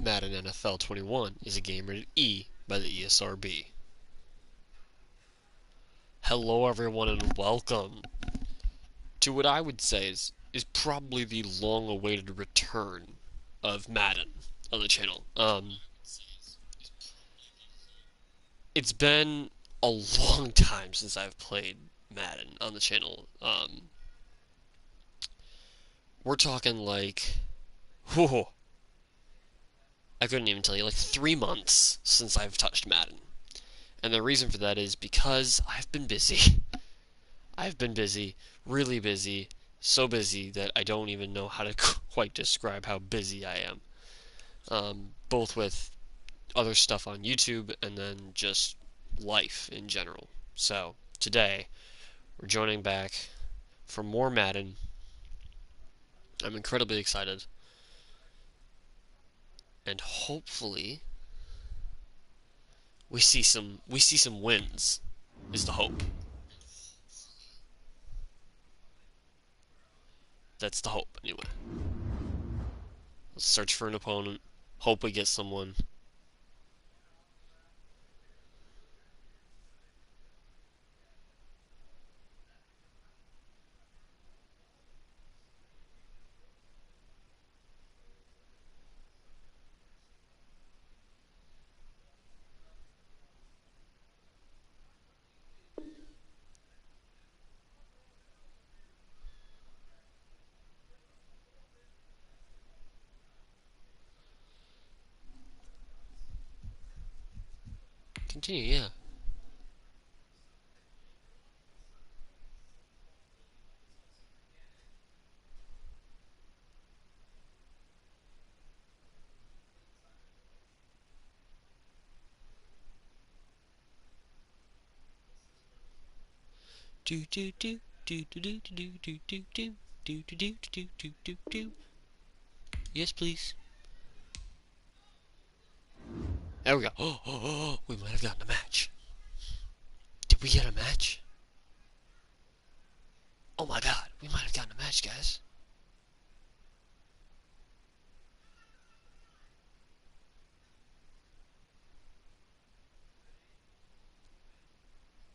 Madden NFL 21 is a game rated E by the ESRB. Hello everyone and welcome to what I would say is probably the long-awaited return of Madden on the channel. It's been a long time since I've played Madden on the channel. We're talking like, whoa, I couldn't even tell you, like 3 months since I've touched Madden. And the reason for that is because I've been busy. I've been busy, really busy, so busy that I don't even know how to quite describe how busy I am. Both with other stuff on YouTube and then just life in general. So, today, we're joining back for more Madden. I'm incredibly excited. And hopefully we see some wins is the hope. That's the hope anyway. Let's search for an opponent, hope we get someone. Continue, yeah. Do do do do do do do do do do do do do do do do do. Yes, please. There we go. Oh, we might have gotten a match. Did we get a match? Oh my god, we might have gotten a match, guys.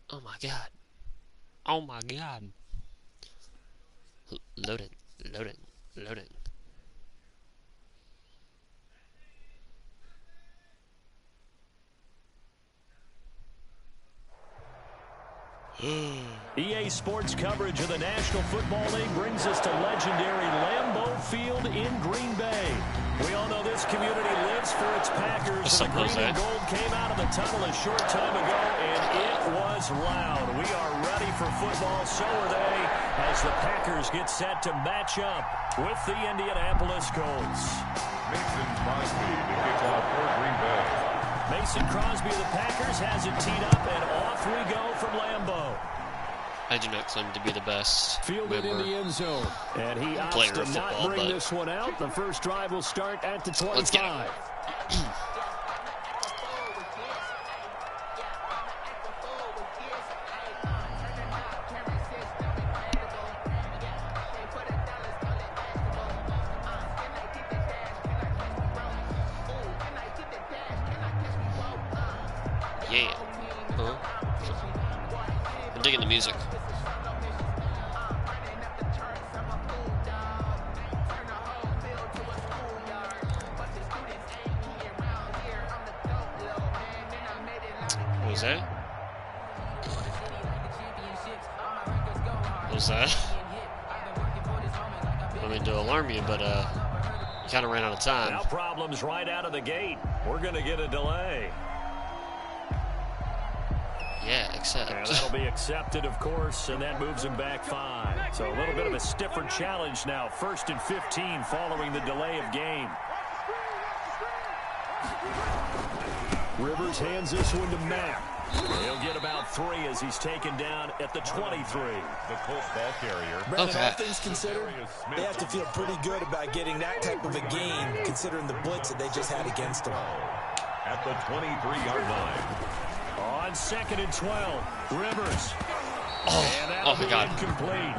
Oh my god. Oh my god. Loading, loading, loading. EA Sports coverage of the National Football League brings us to legendary Lambeau Field in Green Bay. We all know this community lives for its Packers. And the green and gold came out of the tunnel a short time ago, and it was loud. We are ready for football, so are they, as the Packers get set to match up with the Indianapolis Colts. Mason Crosby to kick off for Green Bay. Mason Crosby of the Packers has it teed up, and off we go from Lambeau. I do not claim to be the best Fielded in the end zone. And he opts to not bring this one out. The first drive will start at the 25. Let's get it. Yeah. I'm digging the music. What was that? What was that? I mean to alarm you, but you kind of ran out of time. Now problems right out of the gate. We're going to get a delay. Yeah, accept. And that'll be accepted, of course, and that moves him back 5. So a little bit of a stiffer challenge now. 1st and 15 following the delay of game. Rivers hands this one to Matt. He'll get about 3 as he's taken down at the 23. The Colts ball carrier. Brandon, all things considered, they have to feel pretty good about getting that type of a game, considering the blitz that they just had against them. At the 23-yard line. On 2nd and 12, Rivers. Oh my God. Incomplete.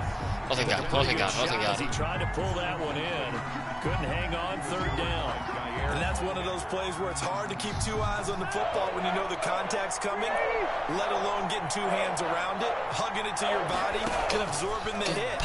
Oh thank God. Oh thank God. Oh thank God. He tried to pull that one in. Couldn't hang on 3rd down. And that's one of those plays where it's hard to keep two eyes on the football when you know the contact's coming, let alone getting two hands around it, hugging it to your body, and absorbing the hit.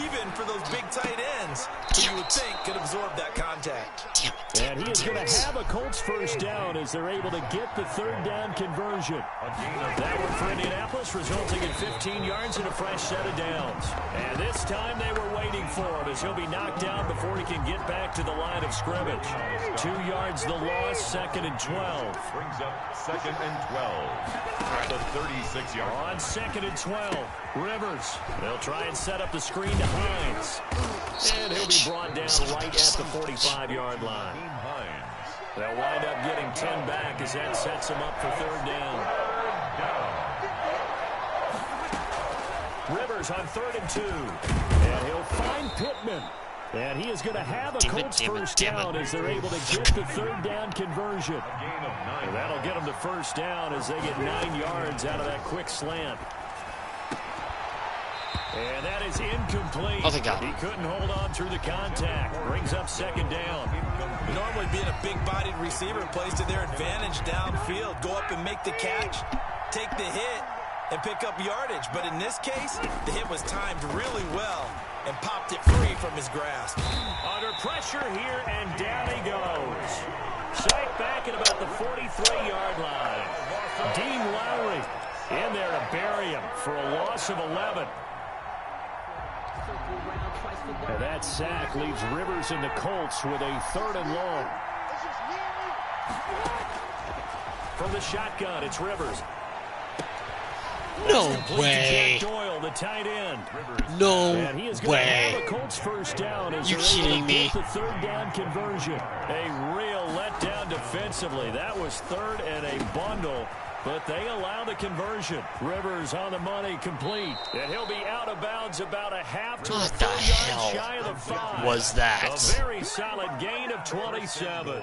Even for those big tight ends, who you would think could absorb that contact. And he is going to have a Colts first down as they're able to get the third down conversion. That one for Indianapolis, resulting in 15 yards and a fresh set of downs. And this time they were waiting for him as he'll be knocked down before he can get back to the line of scrimmage. 2 yards the loss, 2nd and 12. Brings up 2nd and 12. The 36-yard. On 2nd and 12, Rivers. They'll try and set up the screen to Hines. And he'll be brought down right at the 45-yard line. They'll wind up getting 10 back as that sets them up for third down. Rivers on 3rd and 2. And he'll find Pittman. And he is going to have a Colts first down as they're able to get the third down conversion. And that'll get them to first down as they get 9 yards out of that quick slant. And that is incomplete. Oh, thank God. He couldn't hold on through the contact. Brings up 2nd down. Normally being a big-bodied receiver plays to their advantage downfield. Go up and make the catch, take the hit, and pick up yardage. But in this case, the hit was timed really well and popped it free from his grasp. Under pressure here, and down he goes. Sacked back at about the 43-yard line. Dean Lowry in there to bury him for a loss of 11. And that sack leaves Rivers and the Colts with a 3rd and long. From the shotgun, it's Rivers. No way. Jack Doyle, the tight end. No and he is going to way. have a Colts first down as You they're able kidding to me? get the third down conversion. A real letdown defensively. That was 3rd and a bundle, but they allow the conversion. Rivers on the money, complete. And he'll be out of bounds about a half to What a the 4 hell yards shy of the 5. was that? A very solid gain of 27.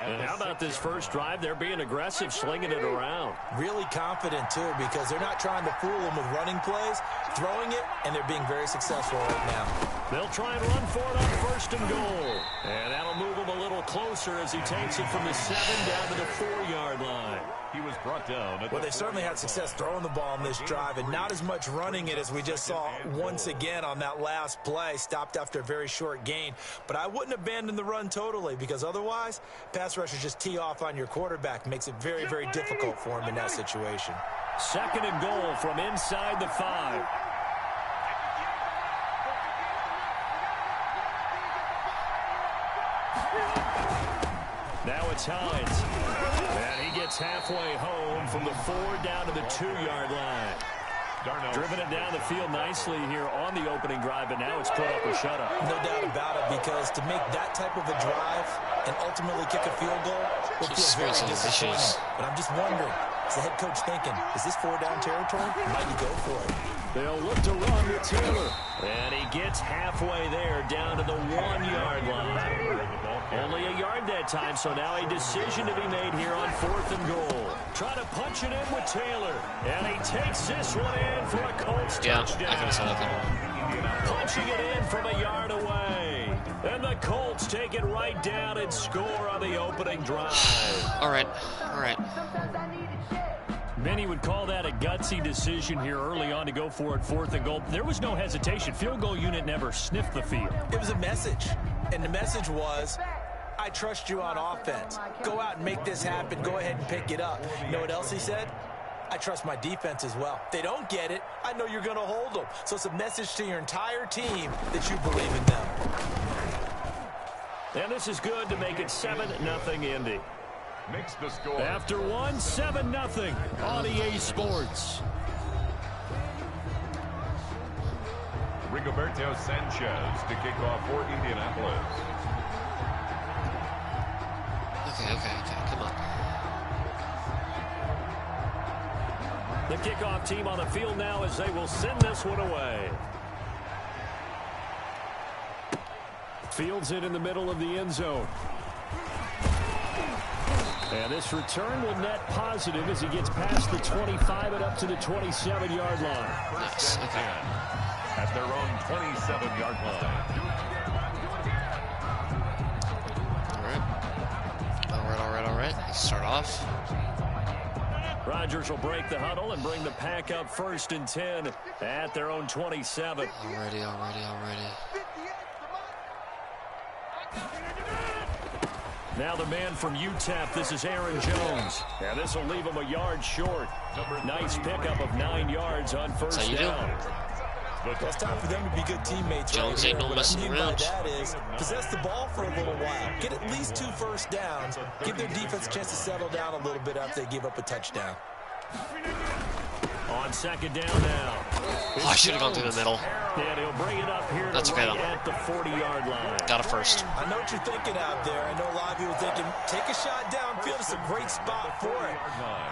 And how about this first drive? They're being aggressive, slinging it around. Really confident, too, because they're not trying to fool him with running plays, throwing it, and they're being very successful right now. They'll try and run for it on 1st and goal. And that'll move him a little closer as he takes it from the 7 down to the 4-yard line. He was brought down. Well, they certainly had success throwing the ball in this drive, and not as much running it as we just saw once again on that last play. Stopped after a very short gain. But I wouldn't abandon the run totally, because otherwise, pass rushers just tee off on your quarterback. Makes it very, very difficult for him in that situation. 2nd and goal from inside the 5. Now it's Hines. And he gets halfway home from the 4 down to the 2-yard line. Driven it down the field nicely here on the opening drive, but now it's put up or shut up. No doubt about it, because to make that type of a drive and ultimately kick a field goal will feel very disappointing. But I'm just wondering, is the head coach thinking, is this 4-down territory? Might he go for it? They'll look to run with Taylor. And he gets halfway there down to the 1-yard line. Only a yard that time, so now a decision to be made here on 4th and goal. Try to punch it in with Taylor. And he takes this one in for a Colts touchdown. I can saw that. Punching it in from a yard away. And the Colts take it right down and score on the opening drive. All right. All right. Many would call that a gutsy decision here early on to go for it 4th and goal. There was no hesitation. Field goal unit never sniffed the field. It was a message, and the message was, I trust you on offense. Go out and make this happen. Go ahead and pick it up. You know what else he said? I trust my defense as well. If they don't get it, I know you're going to hold them. So it's a message to your entire team that you believe in them. And this is good to make it 7-0 Indy. Makes the score. After one, 7-0 on EA Sports. Rigoberto Sanchez to kick off for Indianapolis. Okay, come on. The kickoff team on the field now as they will send this one away. Fields it in the middle of the end zone. And this return will net positive as he gets past the 25 and up to the 27-yard line. Nice. Okay. At their own 27-yard line. All right. right, let's start off. Rodgers will break the huddle and bring the pack up 1st and 10 at their own 27. Already. Now the man from UTEP, this is Aaron Jones. And this will leave him a yard short. Nice pickup of 9 yards on 1st down. Well, it's time for them to be good teammates. Jones ain't no messing around. That is, possess the ball for a little while. Get at least 2 first downs. Give their defense a chance to settle down a little bit after they give up a touchdown. On 2nd down now. Oh, I should have gone through the middle. And he'll bring it up here That's okay, though. at the 40-yard line. Got a first. I know what you're thinking out there. I know a lot of people are thinking, take a shot downfield. It's a great spot for it.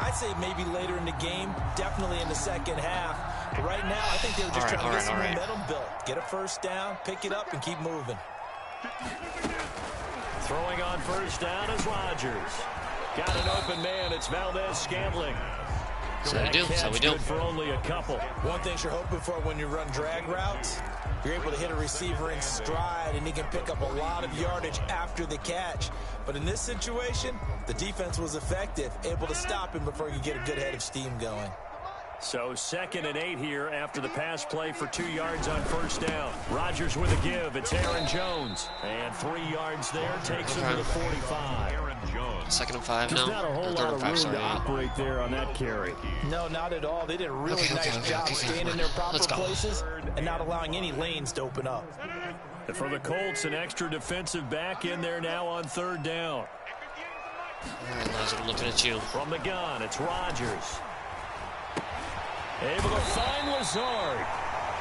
I'd say maybe later in the game, definitely in the second half. But right now, I think they were just trying to get some momentum built. Get a first down, pick it up, and keep moving. Throwing on 1st down is Rodgers. Got an open man. It's Valdez-Scantling. So we do. Good for only a couple. One thing you're hoping for when you run drag routes, you're able to hit a receiver in stride, and he can pick up a lot of yardage after the catch. But in this situation, the defense was effective, able to stop him before he could get a good head of steam going. So 2nd and 8 here after the pass play for 2 yards on 1st down. Rodgers with a give. It's Aaron Jones. And 3 yards there takes him to the 45. Aaron Jones. 2nd and 5 now. Not a whole lot of room to operate there on that carry. No, not at all. They did a really nice job staying in their proper places and not allowing any lanes to open up. And for the Colts, an extra defensive back in there now on 3rd down. All right, Lazard, I'm looking at you. From the gun, it's Rodgers. Able to find Lazard.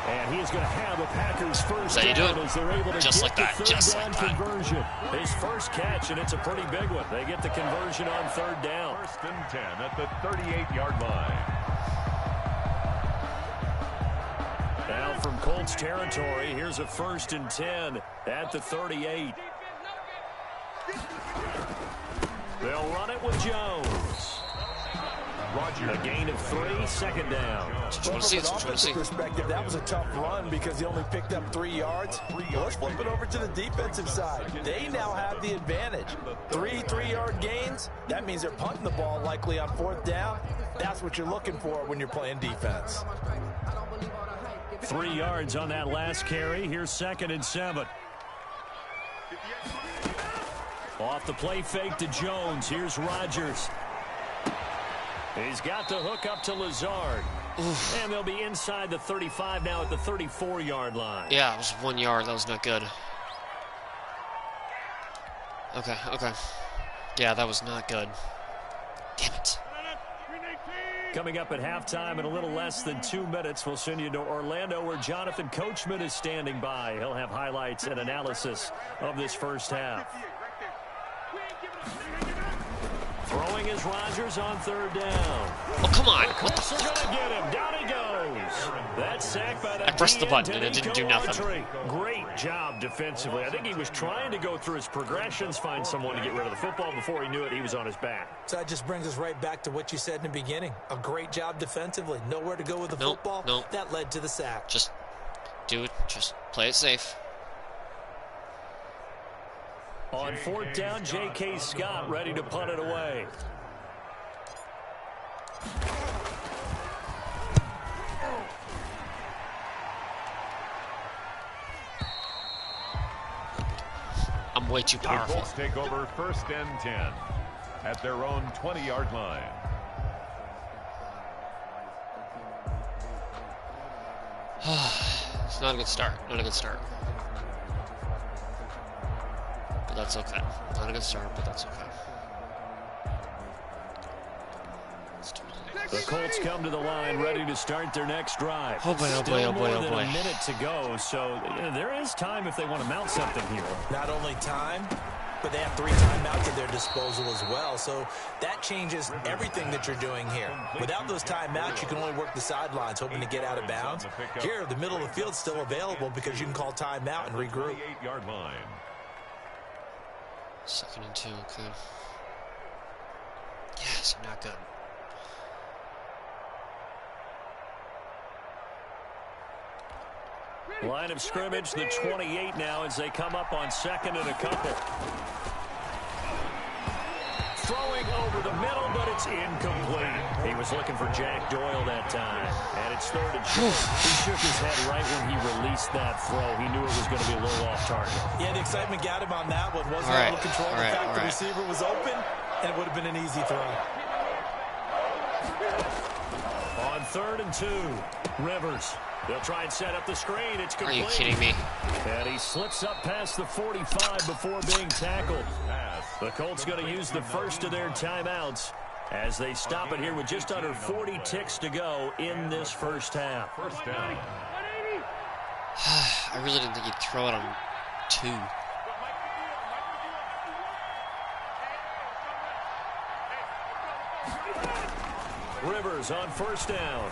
And he is going to have the Packers' first That's how you do down as they're able to just get like that, the just third like down that. conversion. His first catch, and it's a pretty big one. They get the conversion on 3rd down. 1st and 10 at the 38-yard line. Now from Colts territory, here's a 1st and 10 at the 38. They'll run it with Jones. Rodgers. A gain of 3, 2nd down. From an offensive perspective, that was a tough run because he only picked up 3 yards. Well, let's flip it over to the defensive side. They now have the advantage. 3 3-yard gains. That means they're punting the ball likely on 4th down. That's what you're looking for when you're playing defense. 3 yards on that last carry. Here's 2nd and 7. Off the play fake to Jones. Here's Rodgers. He's got the hook up to Lazard. Oof. And they'll be inside the 35 now at the 34-yard line. Yeah, it was 1 yard. That was not good. Okay. Yeah, that was not good. Damn it. Coming up at halftime in a little less than 2 minutes, we'll send you to Orlando where Jonathan Coachman is standing by. He'll have highlights and analysis of this first half. Throwing is Rodgers on 3rd down. Oh, come on. What the Fuck? Gonna get him. Down he goes. That's sacked by the I pressed the button and it didn't do nothing. Great job defensively. I think he was trying to go through his progressions, find someone to get rid of the football. Before he knew it, he was on his back. So that just brings us right back to what you said in the beginning. A great job defensively. Nowhere to go with the football. Nope. That led to the sack. Just do it. Just play it safe. On 4th down, J.K. Scott ready to punt it away. I'm way too The powerful. Colts take over 1st and 10 at their own 20-yard line. It's not a good start. Not a good start. But that's okay. Not a good start, but that's okay. The Colts come to the line ready to start their next drive. Oh boy, oh boy, oh boy, oh boy. Still more than a minute to go, so there is time if they want to mount something here. Not only time, but they have 3 timeouts at their disposal as well. So that changes everything that you're doing here. Without those timeouts, you can only work the sidelines, hoping to get out of bounds. Here, the middle of the field's still available because you can call timeout and regroup. 28-yard line. 2nd and 2, okay. Yes, not good. Line of scrimmage, the 28 now as they come up on 2nd and a couple. throwing over the middle, but it's incomplete. He was looking for Jack Doyle that time. And it's third and short. He shook his head right when he released that throw. He knew it was going to be a little off target. Yeah, the excitement got him on that one. Wasn't able to control the fact the receiver was open, and it would have been an easy throw. On 3rd and 2, Rivers. They'll try and set up the screen. It's complete. Are you kidding me? And he slips up past the 45 before being tackled. The Colts going to use the first of their timeouts as they stop it here with just under 40 ticks to go in this first half. First down. I really didn't think he'd throw it on 2. Rivers on first down.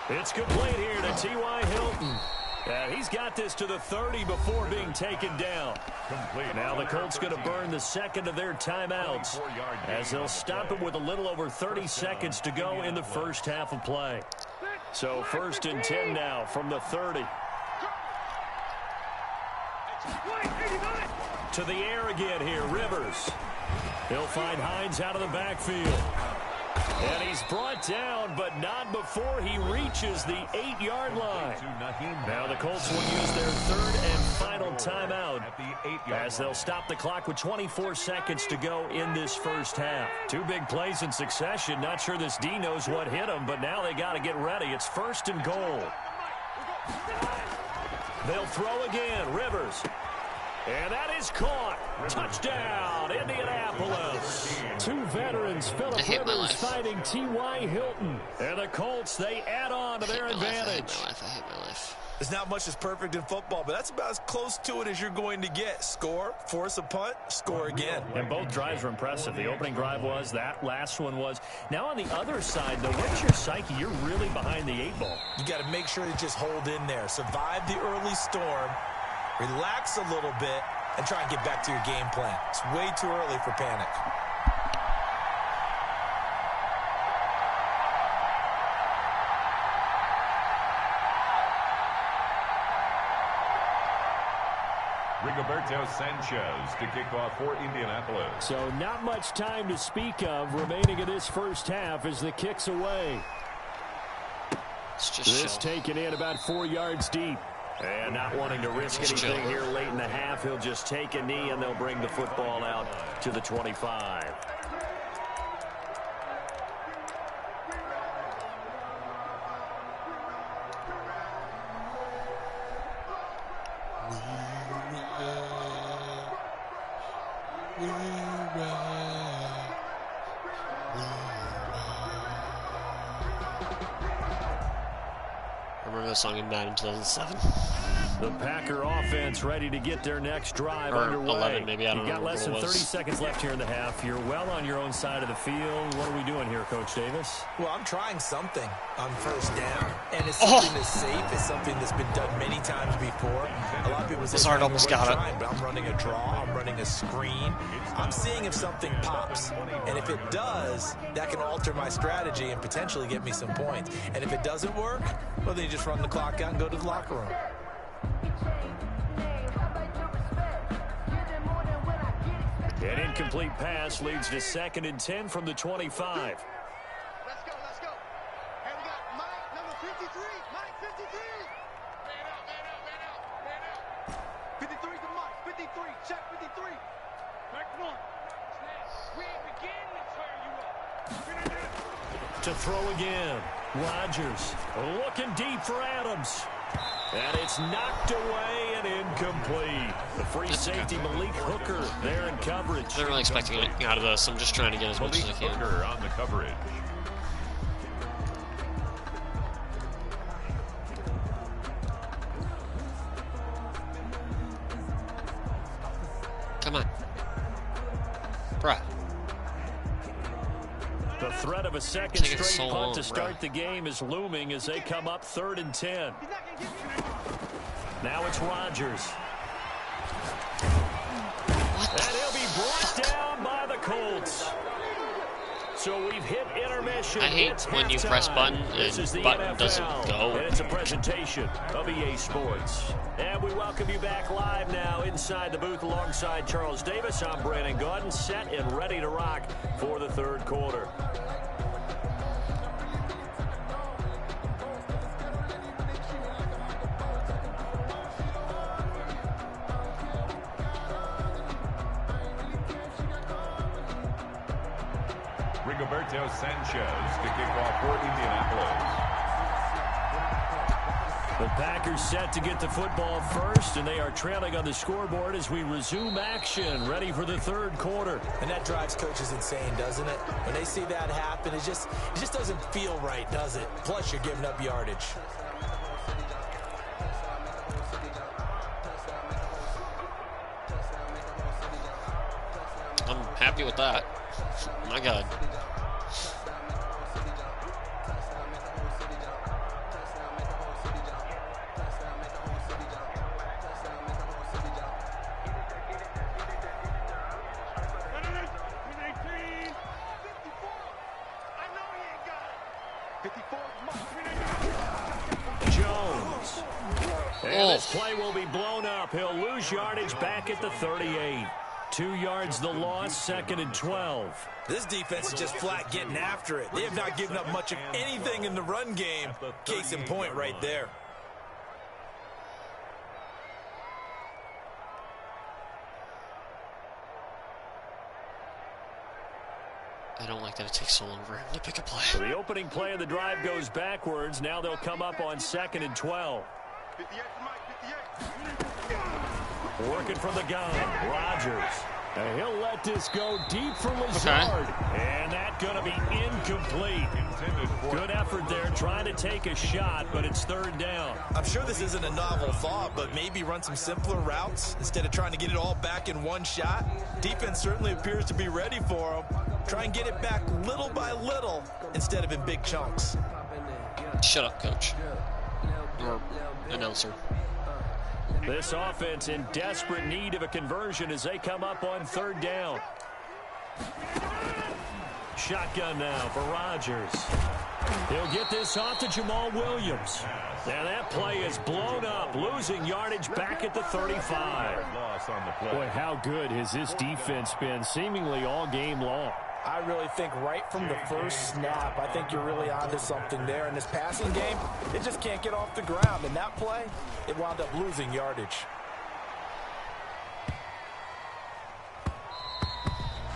It's complete here to T.Y. Hilton. And he's got this to the 30 before being taken down. Now the Colts going to burn the second of their timeouts as they'll stop it with a little over 30 seconds to go in the first half of play. So 1st and 10 now from the 30. To the air again here, Rivers. He'll find Hines out of the backfield. And he's brought down, but not before he reaches the 8-yard line. Now the Colts will use their 3rd and final timeout as they'll stop the clock with 24 seconds to go in this first half. 2 big plays in succession. Not sure this D knows what hit him, but now they got to get ready. It's 1st and goal. They'll throw again. Rivers. And that is caught. Touchdown, Indianapolis. 2 veterans, Philip Rivers fighting T.Y. Hilton. And the Colts, they add on to their advantage. I hate my life. There's not much that's perfect in football, but that's about as close to it as you're going to get. Score, force a punt, score again. And both drives were impressive. The opening drive was, that last one was. Now on the other side, though, what's your psyche? You're really behind the 8 ball. You got to make sure to just hold in there. Survive the early storm. Relax a little bit and try and get back to your game plan. It's way too early for panic. Rigoberto Sanchez to kick off for Indianapolis. So not much time to speak of remaining in this first half as the kick's away. This taken in about 4 yards deep. And not wanting to risk anything here late in the half, he'll just take a knee and they'll bring the football out to the 25. I remember that song in Madden 2007. The Packer offense ready to get their next drive underway. 11, maybe. I don't know. You've got less than 30 seconds left here in the half. You're well on your own side of the field. What are we doing here, Coach Davis? Well, I'm trying something on first down, and it's something that's safe. It's something that's been done many times before. A lot of people say, Lazard almost got it. But I'm running a draw. I'm running a screen. I'm seeing if something pops, and if it does, that can alter my strategy and potentially get me some points. And if it doesn't work, well, then you just run the clock out and go to the locker room. An incomplete pass leads to 2nd and 10 from the 25. Let's go. And we got Mike, number 53. Mike, 53. Man out. 53 to Mike. 53. Check 53. Back 1. We ain't beginning to turn you up. To throw again. Rodgers looking deep for Adams. And it's knocked away and incomplete. The free safety, Malik Hooker, there in coverage. I'm not really expecting anything out of this. I'm just trying to get as much as I can. Hooker on the coverage. Come on. Bruh. The threat of a second straight so punt long, to start the game is looming as they come up 3rd and 10. Now it's Rodgers. And he'll be brought down by the Colts. So we've hit intermission. I hate It's when you halftime. press button This is the and button NFL, doesn't go. And it's a presentation of EA Sports. And we welcome you back live now inside the booth alongside Charles Davis. I'm Brandon Gordon, set and ready to rock for the third quarter. Rigoberto Sanchez to kick off for Indianapolis. The Packers set to get the football first, and they are trailing on the scoreboard as we resume action, ready for the third quarter. And that drives coaches insane, doesn't it? When they see that happen, it just doesn't feel right, does it? Plus, you're giving up yardage. I'm happy with that. My God. Jones. And this play will be blown up. He'll lose yardage back at the 38. 2 yards the loss, 2nd and 12. This defense is just flat getting after it. They have not given up much of anything in the run game. Case in point right there. I don't like that it takes so long for him to pick a play. So the opening play of the drive goes backwards. Now they'll come up on 2nd and 12. Working from the gun, Rodgers. And he'll let this go deep for Lazard. And that's going to be incomplete. Good effort there, trying to take a shot, but it's 3rd down. I'm sure this isn't a novel thought, but maybe run some simpler routes instead of trying to get it all back in one shot. Defense certainly appears to be ready for him. Try and get it back little by little instead of in big chunks. Shut up, coach. Or announcer. This offense in desperate need of a conversion as they come up on 3rd down. Shotgun now for Rodgers. He'll get this off to Jamal Williams. Now that play is blown up, losing yardage back at the 35. Boy, how good has this defense been seemingly all game long? I really think right from the first snap, I think you're really onto something there. In this passing game, it just can't get off the ground. And that play, it wound up losing yardage.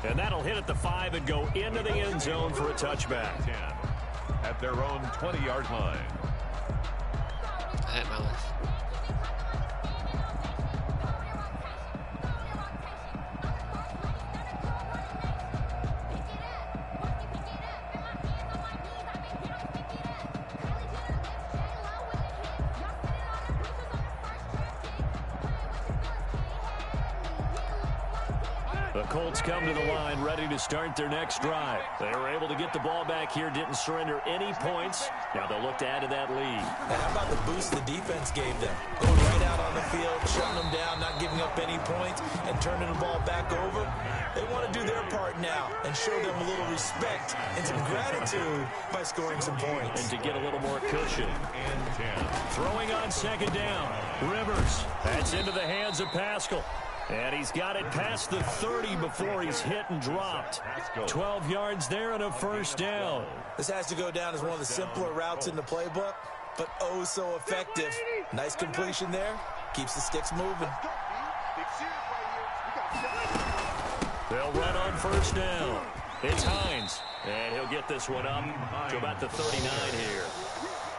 And that'll hit at the 5 and go into the end zone for a touchback. 10 at their own 20-yard line. I hate my life. The Colts come to the line, ready to start their next drive. They were able to get the ball back here, didn't surrender any points. Now they'll look to add to that lead. And how about the boost the defense gave them? Going right out on the field, shutting them down, not giving up any points, and turning the ball back over. They want to do their part now and show them a little respect and some gratitude by scoring some points. And to get a little more cushion. Throwing on 2nd down. Rivers. That's into the hands of Pascal. And he's got it past the 30 before he's hit and dropped. 12 yards there and a 1st down. This has to go down as one of the simpler routes in the playbook, but oh so effective. Nice completion there. Keeps the sticks moving. They'll run on 1st down. It's Hines. And he'll get this one up to about the 39 here.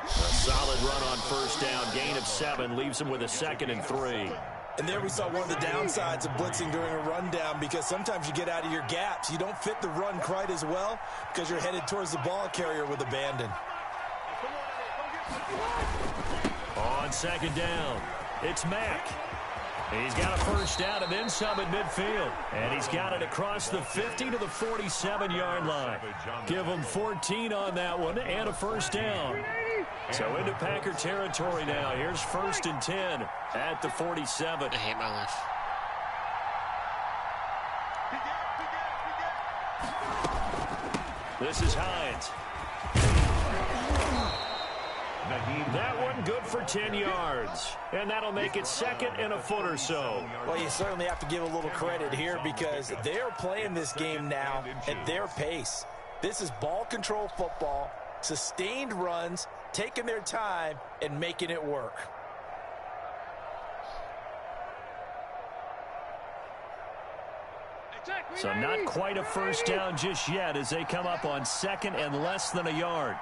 A solid run on 1st down. Gain of 7 leaves him with a 2nd and 3. And there we saw one of the downsides of blitzing during a rundown, because sometimes you get out of your gaps. You don't fit the run quite as well because you're headed towards the ball carrier with abandon. On 2nd down, it's Mack. He's got a 1st down and then some at midfield. And he's got it across the 50 to the 47-yard line. Give him 14 on that one and a 1st down. So into Packer territory now. Here's 1st and 10 at the 47. I hate my life. This is Hines. That one good for 10 yards. And that'll make it second and a foot or so. Well, you certainly have to give a little credit here because they're playing this game now at their pace. This is ball control football, sustained runs, taking their time and making it work. So not quite a first down just yet as they come up on second and less than a yard.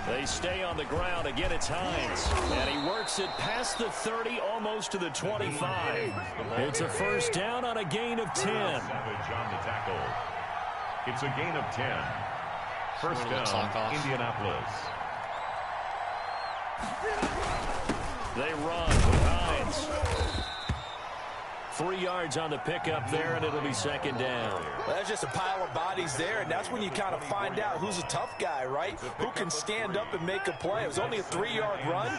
They stay on the ground. Again, it's Hines. And he works it past the 30, almost to the 25. It's a first down on a gain of 10. Savage on the tackle. It's a gain of 10. First down, Indianapolis. They run with Hines. 3 yards on the pickup there, and it'll be second down. Well, that's just a pile of bodies there, and that's when you kind of find out who's a tough guy, right? Who can stand up and make a play. It was only a 3-yard run,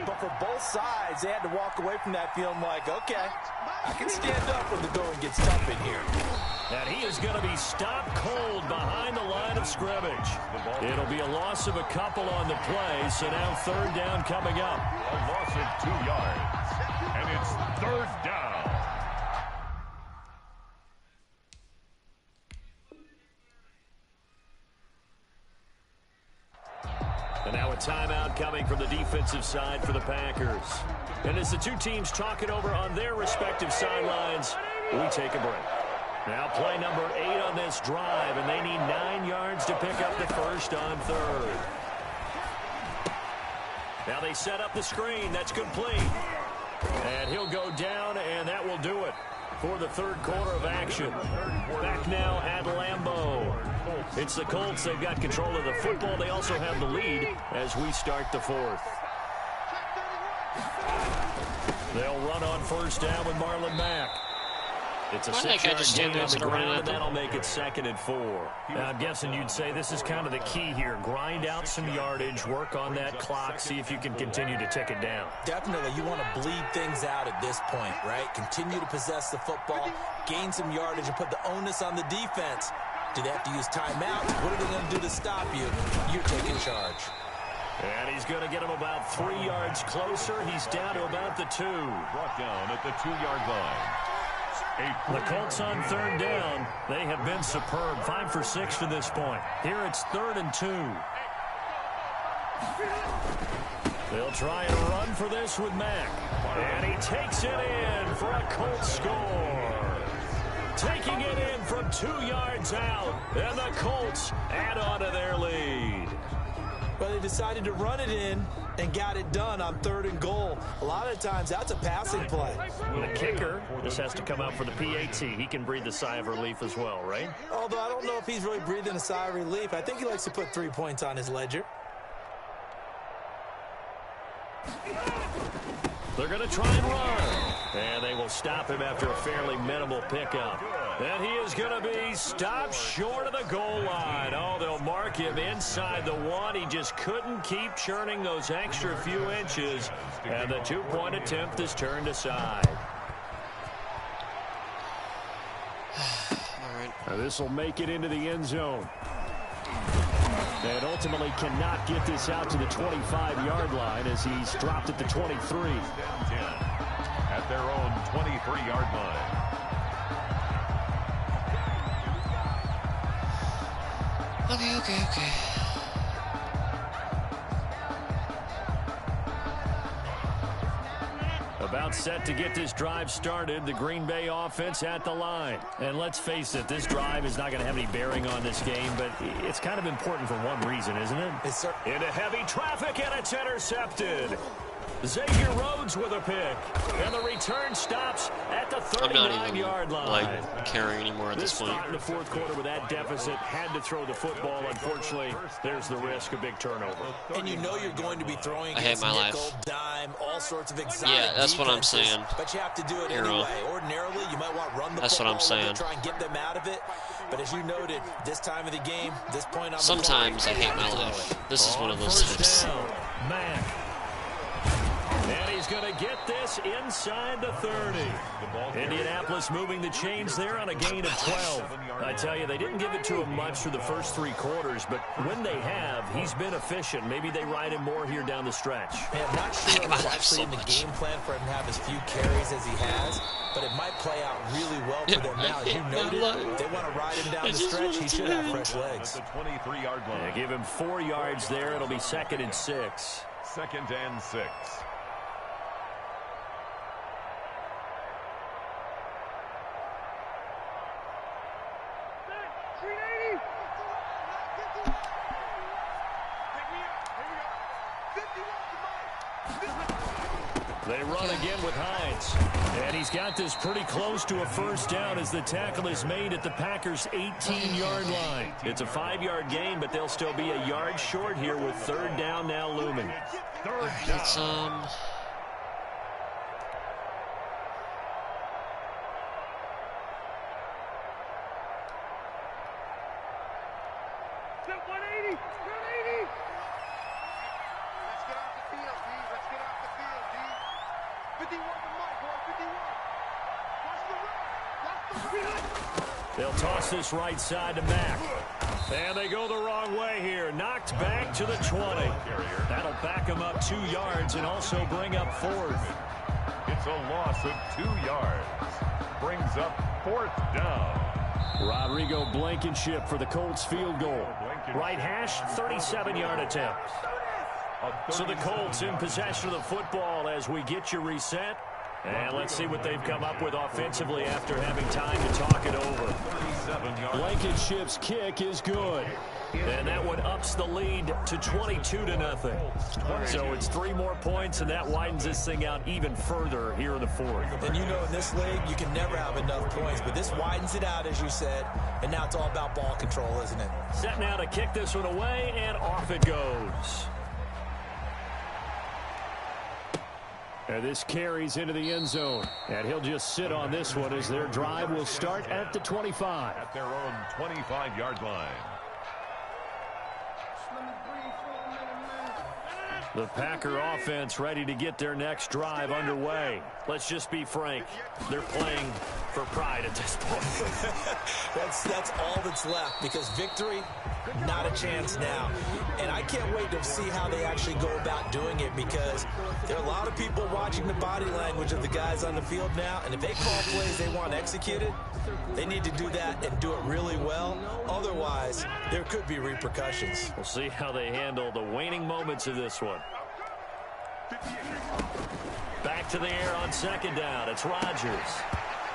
but for both sides, they had to walk away from that feeling like, okay, I can stand up when the going gets tough in here. And he is going to be stopped cold behind the line of scrimmage. It'll be a loss of a couple on the play, so now third down coming up. A loss of 2 yards, and it's third down. And now a timeout coming from the defensive side for the Packers. And as the two teams talk it over on their respective sidelines, we take a break. Now play number 8 on this drive, and they need 9 yards to pick up the first on third. Now they set up the screen. That's complete. And he'll go down, and that will do it for the third quarter of action. Back now at Lambeau. It's the Colts. They've got control of the football. They also have the lead as we start the fourth. They'll run on first down with Marlon Mack. It's a 6-yard gain on the ground, and that'll make it second and 4. Now, I'm guessing you'd say this is kind of the key here. Grind out some yardage, work on that clock, see if you can continue to tick it down. Definitely. You want to bleed things out at this point, right? Continue to possess the football, gain some yardage, and put the onus on the defense. Do they have to use timeouts? What are they going to do to stop you? You're taking charge. And he's going to get him about 3 yards closer. He's down to about the 2. Brought down at the 2-yard line. The Colts on third down. They have been superb. 5 for 6 to this point. Here it's 3rd and 2. They'll try and run for this with Mack. And he takes it in for a Colts score. Taking it in from 2 yards out. And the Colts add on to their lead. Well, they decided to run it in and got it done on 3rd and goal. A lot of times, that's a passing play. The kicker, this has to come out for the PAT. He can breathe a sigh of relief as well, right? Although I don't know if he's really breathing a sigh of relief. I think he likes to put 3 points on his ledger. They're going to try and run. And they will stop him after a fairly minimal pickup. And he is going to be stopped short of the goal line. Oh, they'll mark him inside the 1. He just couldn't keep churning those extra few inches. And the 2-point attempt is turned aside. All right. Now this will make it into the end zone. And ultimately cannot get this out to the 25-yard line as he's dropped at the 23. Down 10 at their own 23-yard line. Okay. About set to get this drive started, the Green Bay offense at the line. And let's face it, this drive is not going to have any bearing on this game, but it's kind of important for one reason, isn't it? Yes, sir. Into heavy traffic, and it's intercepted. Xavier Rhodes with a pick. And the return stops at the 39-yard line. Like, caring anymore at this point. Spot in the fourth quarter with that deficit. Had to throw the football. Unfortunately, there's the risk of big turnover. And you know you're going to be throwing against nickel, dime, all sorts of exotic Yeah, that's what I'm saying. But you have to do it anyway. Ordinarily, you might want to run the That's what I'm saying. try and get them out of it. But as you noted, this time of the game, this point on Sometimes I hate my life. This is one of those times. Mack. And he's going to get this inside the 30. Indianapolis moving the chains there on a gain of 12. I tell you, they didn't give it to him much through the first 3 quarters, but when they have, he's been efficient. Maybe they ride him more here down the stretch. I'm not sure if it's actually in the game plan for him to have as few carries as he has, but it might play out really well for them now. As you noted, they want to ride him down the stretch. He should have fresh legs. The 23-yard line. Yeah, give him 4 yards there. It'll be 2nd and 6. 2nd and 6. They run again with Hines. And he's got this pretty close to a first down as the tackle is made at the Packers' 18-yard line. It's a 5-yard gain, but they'll still be a yard short here with 3rd down now looming. It's, They'll toss this right side to Mack. And they go the wrong way here. Knocked back to the 20. That'll back him up 2 yards and also bring up 4th. It's a loss of 2 yards. Brings up 4th down. Rodrigo Blankenship for the Colts field goal. Right hash, 37-yard attempt. So the Colts in possession of the football as we get you reset. And let's see what they've come up with offensively after having time to talk it over. Blankenship's kick is good. And that one ups the lead to 22-0. So it's 3 more points, and that widens this thing out even further here in the 4th. And you know in this league, you can never have enough points, but this widens it out, as you said, and now it's all about ball control, isn't it? Set now to kick this one away, and off it goes. And this carries into the end zone. And he'll just sit on this one as their drive will start at the 25. At their own 25-yard line. The Packer offense ready to get their next drive underway. Let's just be frank. They're playing for pride at this point. That's all that's left, because victory, not a chance now. And I can't wait to see how they actually go about doing it, because there are a lot of people watching the body language of the guys on the field now, and if they call plays they want executed, they need to do that and do it really well. Otherwise, there could be repercussions. We'll see how they handle the waning moments of this one. Back to the air on 2nd down. It's Rodgers.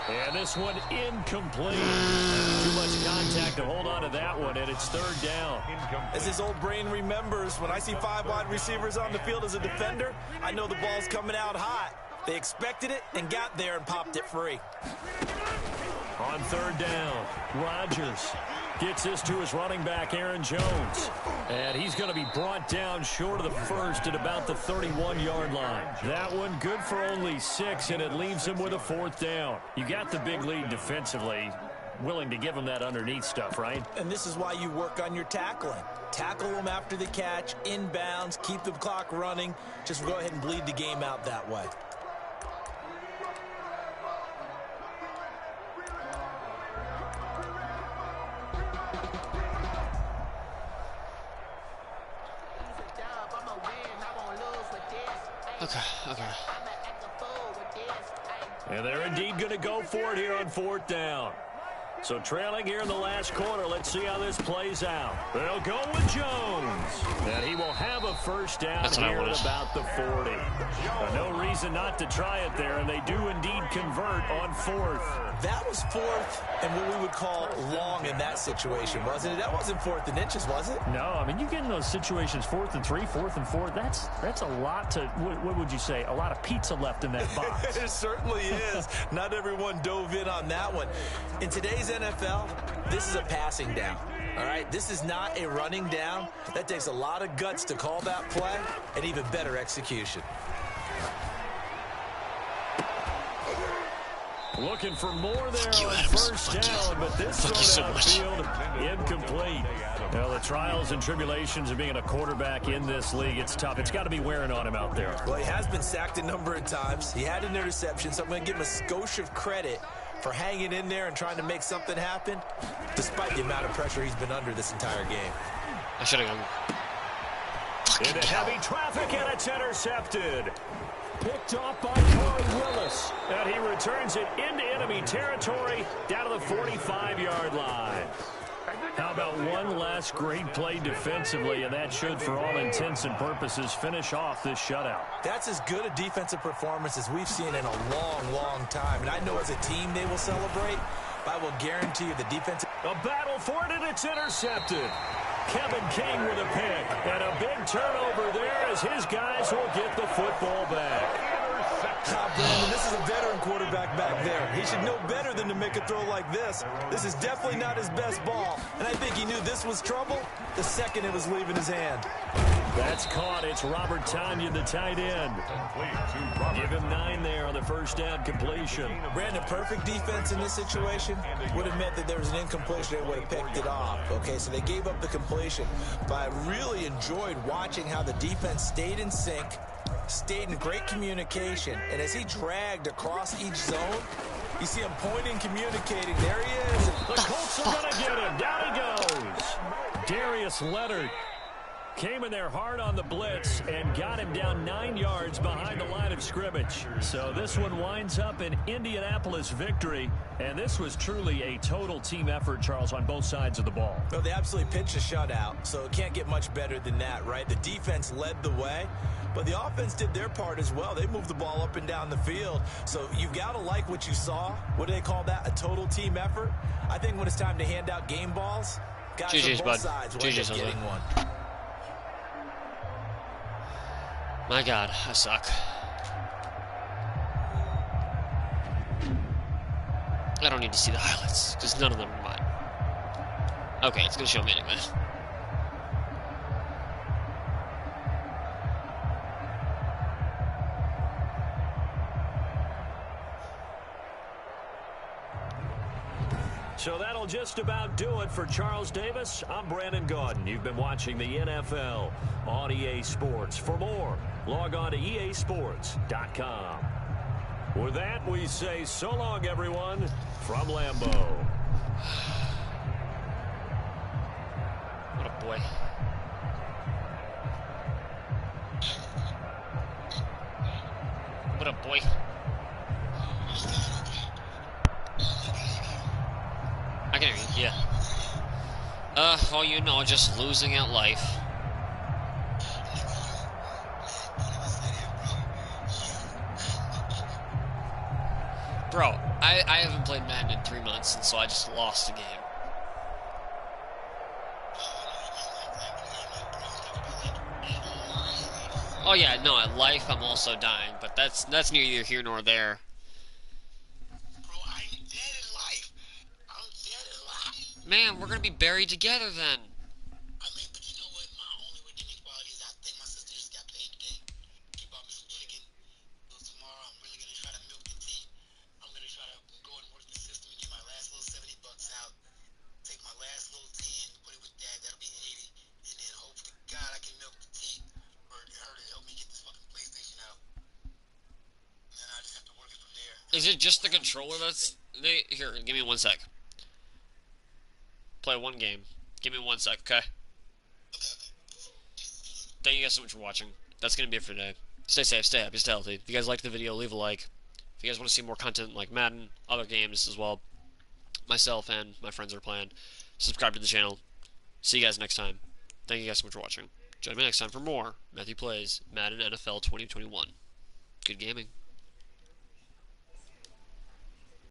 And this one incomplete. Too much contact to hold on to that one, and it's 3rd down. As his old brain remembers, when I see 5 wide receivers on the field as a defender, I know the ball's coming out hot. They expected it and got there and popped it free. On 3rd down, Rodgers gets this to his running back, Aaron Jones. And he's going to be brought down short of the first at about the 31-yard line. That one good for only 6, and it leaves him with a 4th down. You got the big lead defensively. Willing to give him that underneath stuff, right? And this is why you work on your tackling. Tackle them after the catch, inbounds, keep the clock running. Just go ahead and bleed the game out that way. Okay. And they're indeed going to go for it here on 4th down. So trailing here in the last quarter, let's see how this plays out. They'll go with Jones. And he will have a first down here at about the 40. No reason not to try it there, and they do indeed convert on fourth. That was fourth and what we would call long in that situation, wasn't it? That wasn't fourth and inches, was it? No, I mean, you get in those situations 4th and 3, 4th and 4. That's a lot to, what would you say, a lot of pizza left in that box. It certainly is. Not everyone dove in on that one. In today's NFL, this is a passing down. All right, this is not a running down. That takes a lot of guts to call that play and even better execution. Looking for more there on first down, but this throw downfield incomplete. Well, the trials and tribulations of being a quarterback in this league, it's tough. It's got to be wearing on him out there. Well, he has been sacked a number of times. He had an interception, so I'm going to give him a skosh of credit for hanging in there and trying to make something happen, despite the amount of pressure he's been under this entire game. I should have gone. Into heavy traffic, and it's intercepted. Picked off by Corey Willis. And he returns it into enemy territory down to the 45-yard line. How about one last great play defensively, and that should, for all intents and purposes, finish off this shutout. That's as good a defensive performance as we've seen in a long, long time. And I know as a team they will celebrate, but I will guarantee you the defensive... A battle for it, and it's intercepted. Kevin King with a pick, and a big turnover there as his guys will get the football back. Brandon, this is a veteran quarterback back there. He should know better than to make a throw like this. This is definitely not his best ball, and I think he knew this was trouble the second it was leaving his hand. That's caught. It's Robert Tonyan, the tight end. Give him 9 there on the first down completion. Brandon, perfect defense in this situation would have meant that there was an incompletion. They would have picked it off. Okay, so they gave up the completion. But I really enjoyed watching how the defense stayed in sync, stayed in great communication, and as he dragged across each zone, you see him pointing, communicating. There he is. The Colts are going to get him. Down he goes. Darius Leonard came in there hard on the blitz and got him down 9 yards behind the line of scrimmage. So this one winds up an Indianapolis victory, and this was truly a total team effort, Charles, on both sides of the ball. No, they absolutely pitched a shutout, so it can't get much better than that, right? The defense led the way, but the offense did their part as well. They moved the ball up and down the field, so you've got to like what you saw. What do they call that? A total team effort? I think when it's time to hand out game balls, guys on both sides will end up getting one. My God, I suck. I don't need to see the highlights, because none of them are mine. Okay, it's going to show me anyway. So that'll just about do it for Charles Davis. I'm Brandon Gaudin. You've been watching the NFL on EA Sports. For more, log on to easports.com. With that, we say so long, everyone, from Lambeau. What a boy. What a boy. I can hear you, yeah. Well, you know, just losing at life. Bro, I haven't played Madden in 3 months, and so I just lost a game. Oh yeah, no, at life I'm also dying, but that's neither here nor there. Man, we're gonna be buried together then. I mean, but you know what? My only redeeming quality is I think my sister just got paid today. She bought me some chicken. So tomorrow I'm really gonna try to milk the tea. I'm gonna try to go and work the system and get my last little $70 out. Take my last little 10, put it with that. That'll be 80. And then hope to God I can milk the tea for her to help me get this fucking PlayStation out. And then I just have to work it from there. Is it just the controller that's... Here, give me 1 sec. Play one game. Give me 1 sec, okay? Thank you guys so much for watching. That's going to be it for today. Stay safe, stay happy, stay healthy. If you guys liked the video, leave a like. If you guys want to see more content like Madden, other games as well, myself and my friends are playing. Subscribe to the channel. See you guys next time. Thank you guys so much for watching. Join me next time for more Matthew Plays Madden NFL 2021. Good gaming.